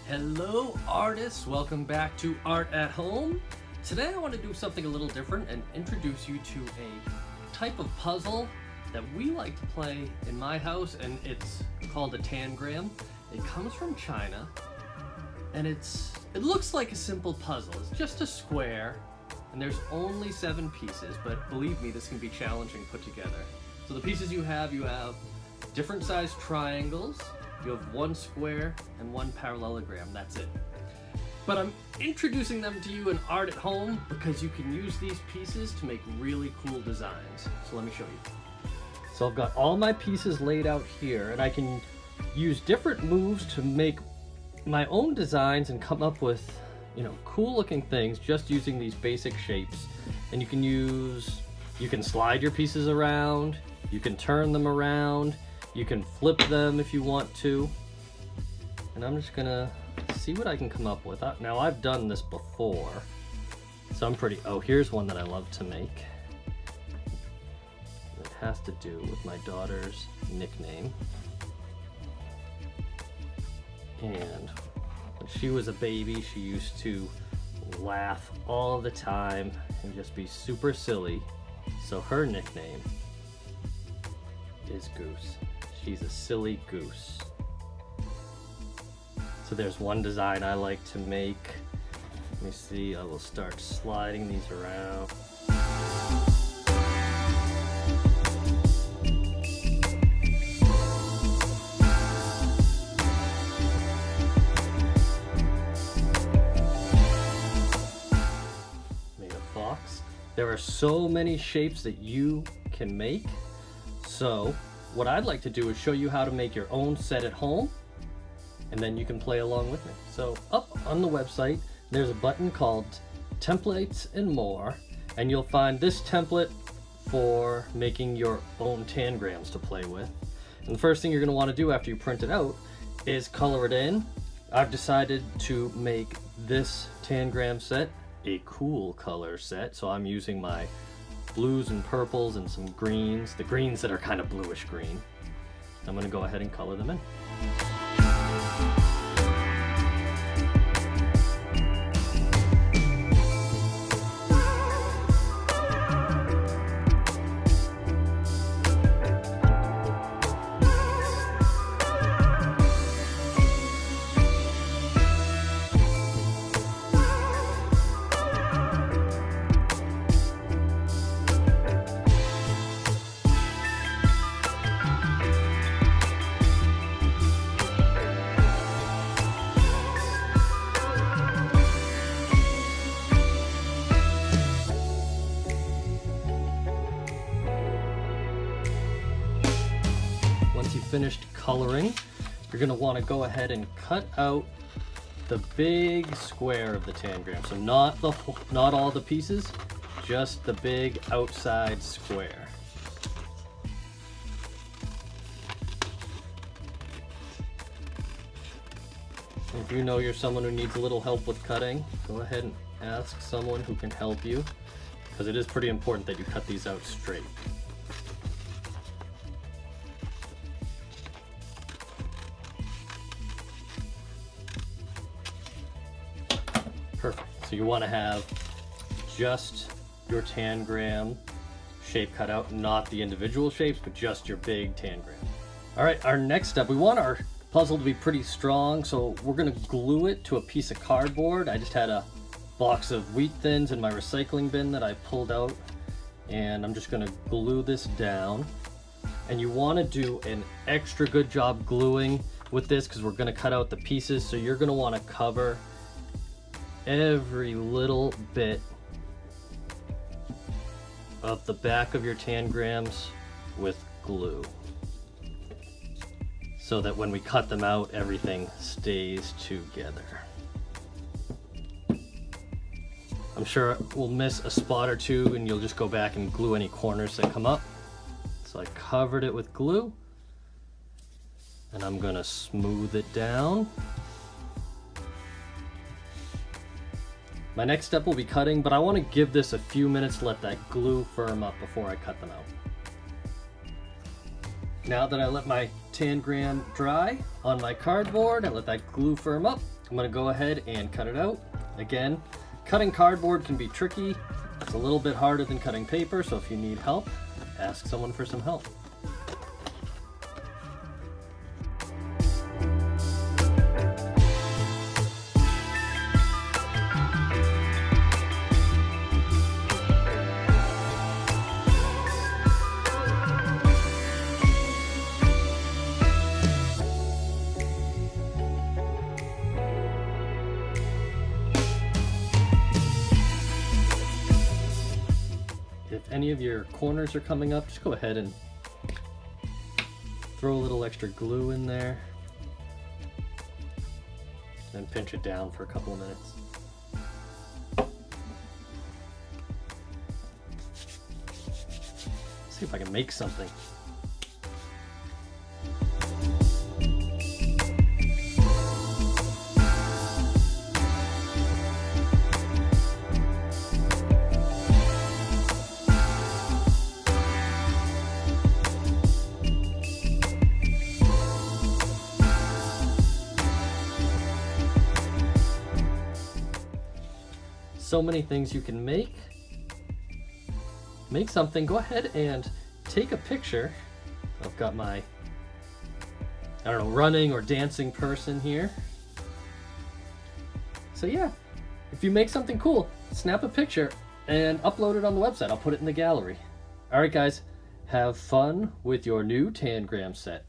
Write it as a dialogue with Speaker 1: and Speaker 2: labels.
Speaker 1: Hello artists, welcome back to Art at Home. Today I want to do something a little different and introduce you to a type of puzzle that we like to play in my house, and it's called a tangram. It comes from China and it looks like a simple puzzle. It's just a square and there's only 7 pieces, but believe me, this can be challenging put together. So the pieces you have different sized triangles. You have 1 square and 1 parallelogram, that's it. But I'm introducing them to you in Art at Home because you can use these pieces to make really cool designs. So let me show you. So I've got all my pieces laid out here, and I can use different moves to make my own designs and come up with, cool looking things just using these basic shapes. And you can slide your pieces around, you can turn them around, you can flip them if you want to. And I'm just gonna see what I can come up with. Now I've done this before, so here's one that I love to make. It has to do with my daughter's nickname. And when she was a baby, she used to laugh all the time and just be super silly. So her nickname is Goose. She's a silly goose. So there's one design I like to make. Let me see, I will start sliding these around. Made a fox. There are so many shapes that you can make. So what I'd like to do is show you how to make your own set at home, and then you can play along with me. So up on the website, there's a button called Templates and More, and you'll find this template for making your own tangrams to play with. And the first thing you're going to want to do after you print it out is color it in. I've decided to make this tangram set a cool color set, so I'm using my blues and purples and some greens, the greens that are kind of bluish green. I'm going to go ahead and color them in. Once you've finished coloring, you're going to want to go ahead and cut out the big square of the tangram. So not all the pieces, just the big outside square. If you know you're someone who needs a little help with cutting, go ahead and ask someone who can help you, because it is pretty important that you cut these out straight. Perfect. So you want to have just your tangram shape cut out, not the individual shapes, but just your big tangram. All right, our next step, we want our puzzle to be pretty strong, so we're going to glue it to a piece of cardboard. I just had a box of wheat thins in my recycling bin that I pulled out, and I'm just going to glue this down. And you want to do an extra good job gluing with this because we're going to cut out the pieces, so you're going to want to cover every little bit of the back of your tangrams with glue, so that when we cut them out, everything stays together. I'm sure we'll miss a spot or two, and you'll just go back and glue any corners that come up. So I covered it with glue, and I'm gonna smooth it down. My next step will be cutting, but I want to give this a few minutes to let that glue firm up before I cut them out. Now that I let my tangram dry on my cardboard, I let that glue firm up, I'm gonna go ahead and cut it out. Again, cutting cardboard can be tricky. It's a little bit harder than cutting paper, so if you need help, ask someone for some help. If any of your corners are coming up, just go ahead and throw a little extra glue in there and pinch it down for a couple of minutes. See if I can make something. So many things you can make. Make something. Go ahead and take a picture. I've got my, I don't know, running or dancing person here. So yeah, if you make something cool, snap a picture and upload it on the website. I'll put it in the gallery. All right, guys, have fun with your new tangram set.